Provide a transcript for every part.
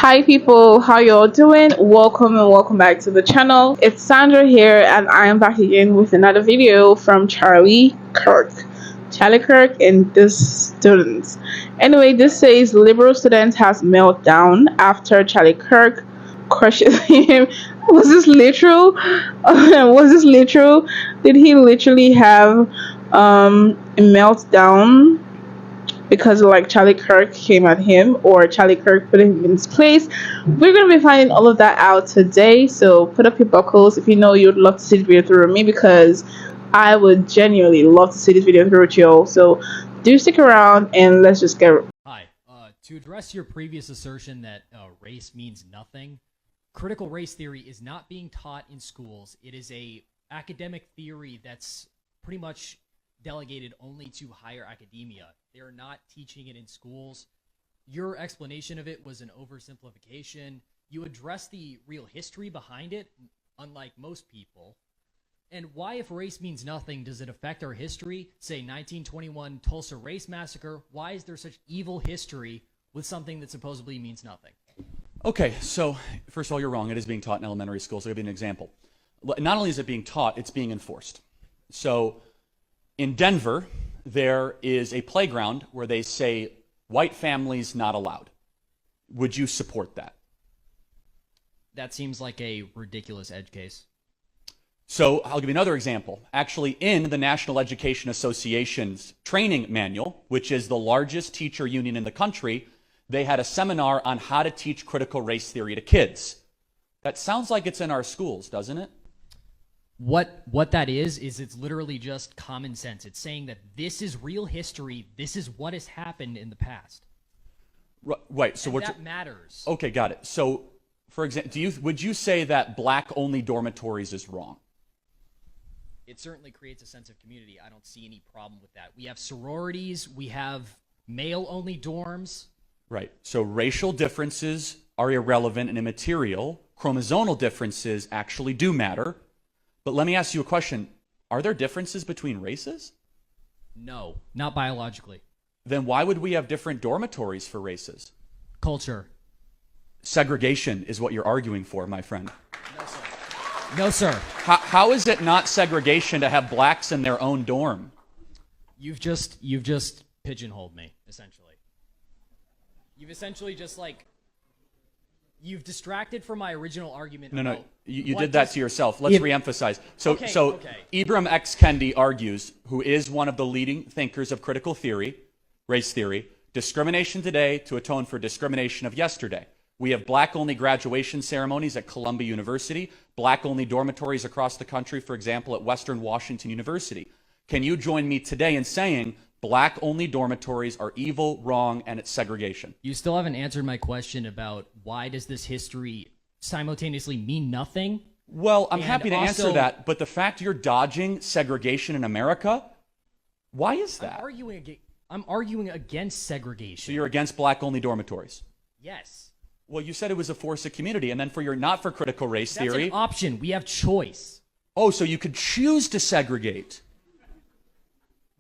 Hi people, how y'all doing? Welcome and welcome back to the channel. It's Sandra here and I am back again with another video from Kirk and this students. Anyway, this says liberal student has meltdown after Charlie Kirk crushes him. Was this literal? Was this literal? Did he literally have a meltdown because like Charlie Kirk came at him or Charlie Kirk put him in his place? We're going to be finding all of that out today, so put up your buckles if you know you'd love to see the video through with me, because I would genuinely love to see this video through with you. So do stick around and let's just get... Hi, to address your previous assertion that race means nothing, critical race theory is not being taught in schools. It is a academic theory that's pretty much delegated only to higher academia. They're not teaching it in schools. Your explanation of it was an oversimplification. You address the real history behind it, unlike most people. And why, if race means nothing, does it affect our history? Say 1921 Tulsa Race Massacre. Why is there such evil history with something that supposedly means nothing? Okay, so first of all, you're wrong. It is being taught in elementary schools. I'll give you an example. Not only is it being taught, it's being enforced. So in Denver, there is a playground where they say white families not allowed. Would you support that? That seems like a ridiculous edge case. So I'll give you another example. Actually, in the National Education Association's training manual, which is the largest teacher union in the country, they had a seminar on how to teach critical race theory to kids. That sounds like it's in our schools, doesn't it? What that is it's literally just common sense. It's saying that this is real history. This is what has happened in the past. Right. So that matters. Okay, got it. So, for example, would you say that black-only dormitories is wrong? It certainly creates a sense of community. I don't see any problem with that. We have sororities. We have male-only dorms. Right. So racial differences are irrelevant and immaterial. Chromosomal differences actually do matter. But let me ask you a question. Are there differences between races? No, not biologically. Then why would we have different dormitories for races? Culture. Segregation is what you're arguing for, my friend. No, sir. No, sir. How is it not segregation to have blacks in their own dorm? You've just pigeonholed me, essentially. You've essentially just you've distracted from my original argument. No. You did that to yourself. Let's reemphasize. So Ibram X. Kendi argues, who is one of the leading thinkers of critical theory, race theory, discrimination today to atone for discrimination of yesterday. We have black-only graduation ceremonies at Columbia University, black-only dormitories across the country, for example, at Western Washington University. Can you join me today in saying black-only dormitories are evil, wrong, and it's segregation? You still haven't answered my question about why does this history simultaneously mean nothing? Well, I'm happy to answer that, but the fact you're dodging segregation in America, why is that? I'm arguing against segregation. So you're against black-only dormitories? Yes. Well, you said it was a force of community, and then you're not for critical race theory. That's an option. We have choice. Oh, so you could choose to segregate.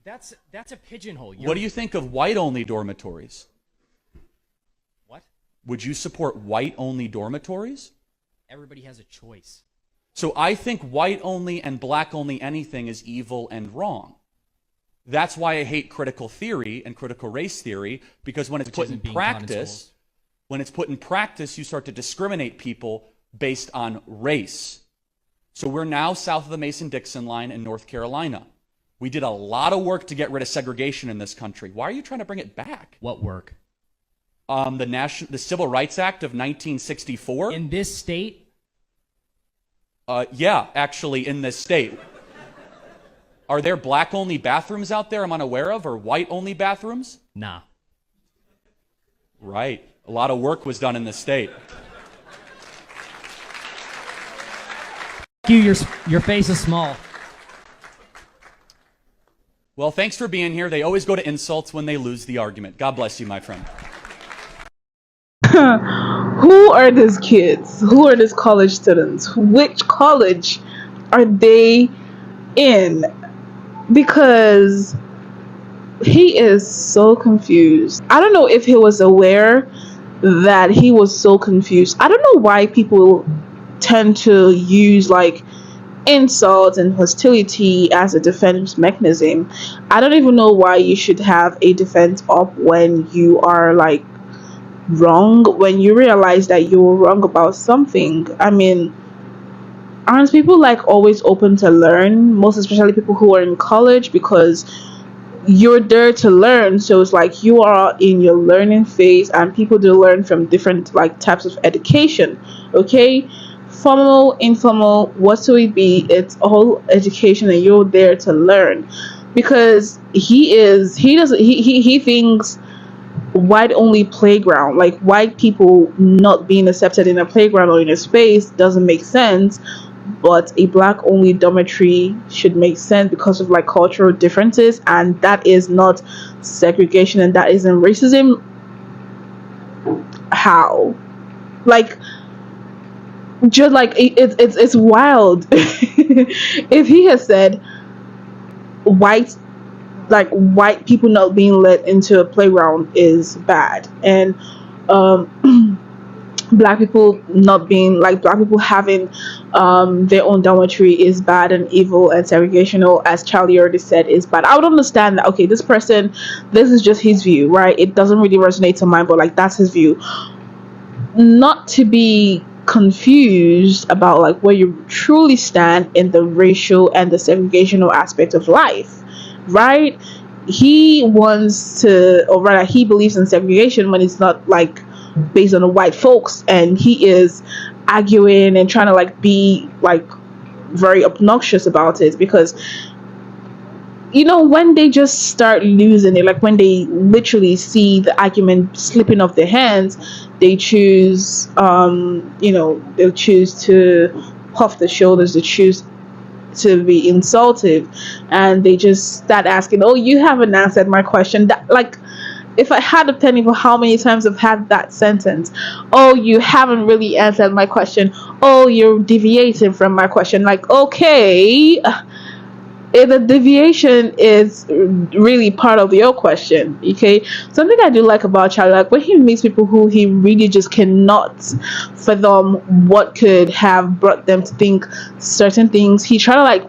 That's a pigeonhole. What do you think of white-only dormitories? What? Would you support white-only dormitories? Everybody has a choice. So I think white-only and black-only anything is evil and wrong. That's why I hate critical theory and critical race theory, because when it's put in practice, you start to discriminate people based on race. So we're now south of the Mason-Dixon line in North Carolina. We did a lot of work to get rid of segregation in this country. Why are you trying to bring it back? What work? The Civil Rights Act of 1964. In this state? Yeah, actually, in this state. Are there black-only bathrooms out there I'm unaware of, or white-only bathrooms? Nah. Right. A lot of work was done in this state. Your face is small. Well, thanks for being here. They always go to insults when they lose the argument. God bless you, my friend. Who are these kids? Who are these college students? Which college are they in? Because he is so confused. I don't know if he was aware that he was so confused. I don't know why people tend to use like insults and hostility as a defense mechanism. I don't even know why you should have a defense up when you are like wrong, when you realize that you were wrong about something. I mean, aren't people like always open to learn, most especially people who are in college, because you're there to learn. So it's like you are in your learning phase, and people do learn from different like types of education. Okay, formal, informal, what so it be, it's all education, and you're there to learn. Because he thinks white only playground, like white people not being accepted in a playground or in a space, doesn't make sense, but a black only dormitory should make sense because of like cultural differences, and that is not segregation, and that isn't racism. How? Like, just like it's wild. If he has said white, like white people not being let into a playground is bad, and black people not being like black people having their own dormitory is bad and evil and segregational, as Charlie already said, is bad, I would understand that. Okay, this person, this is just his view, right? It doesn't really resonate to mine, but like that's his view. Not to be confused about like where you truly stand in the racial and the segregational aspect of life, right? He wants to, or rather he believes in segregation when it's not like based on the white folks, and he is arguing and trying to like be like very obnoxious about it, because when they just start losing it, like when they literally see the argument slipping off their hands, they choose they'll choose to puff the shoulders, they choose to be insultive, and they just start asking, oh, you haven't answered my question. That, like, if I had a penny for how many times I've had that sentence, oh, you haven't really answered my question, oh, you're deviating from my question. Like, okay, if the deviation is really part of your question, okay? Something I do like about Charlie, like when he meets people who he really just cannot fathom what could have brought them to think certain things, he try to like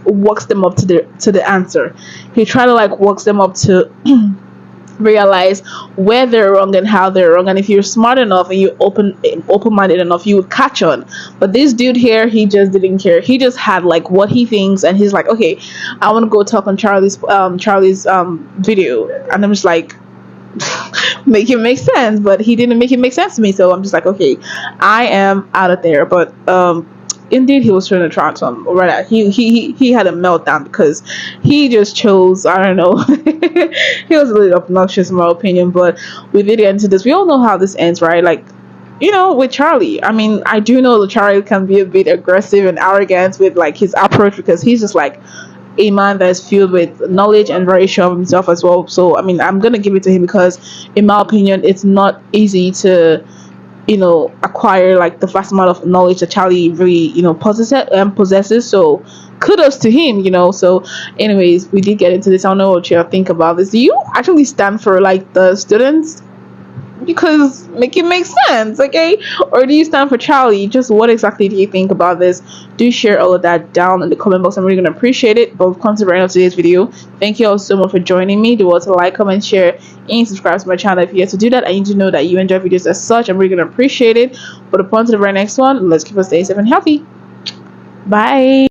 walks them up to the answer. He try to like walks them up to realize where they're wrong and how they're wrong, and if you're smart enough and you open-minded enough, you would catch on. But this dude here, he just didn't care. He just had like what he thinks, and he's like, okay, I want to go talk on Charlie's video, and I'm just like, make it make sense. But he didn't make it make sense to me, so I'm just like, okay, I am out of there. But indeed, he was trying to try some, or rather he had a meltdown because he just chose, I don't know, he was a little obnoxious in my opinion. But we did get into this. We all know how this ends, right? Like, with Charlie, I mean, I do know that Charlie can be a bit aggressive and arrogant with like his approach, because he's just like a man that is filled with knowledge and very sure of himself as well. So I mean, I'm gonna give it to him, because in my opinion, it's not easy to acquire like the vast amount of knowledge that Charlie really possesses. So kudos to him. So anyways, we did get into this. I don't know what you think about this. Do you actually stand for like the students, because make it make sense, okay? Or do you stand for Charlie? Just what exactly do you think about this? Do share all of that down in the comment box. I'm really gonna appreciate it. But we've come to the end of today's video. Thank you all so much for joining me. Do also like, comment, share, and subscribe to my channel if you have to do that. I need to know that you enjoy videos as such. I'm really gonna appreciate it. But upon to the very next one, let's keep us stay safe and healthy. Bye.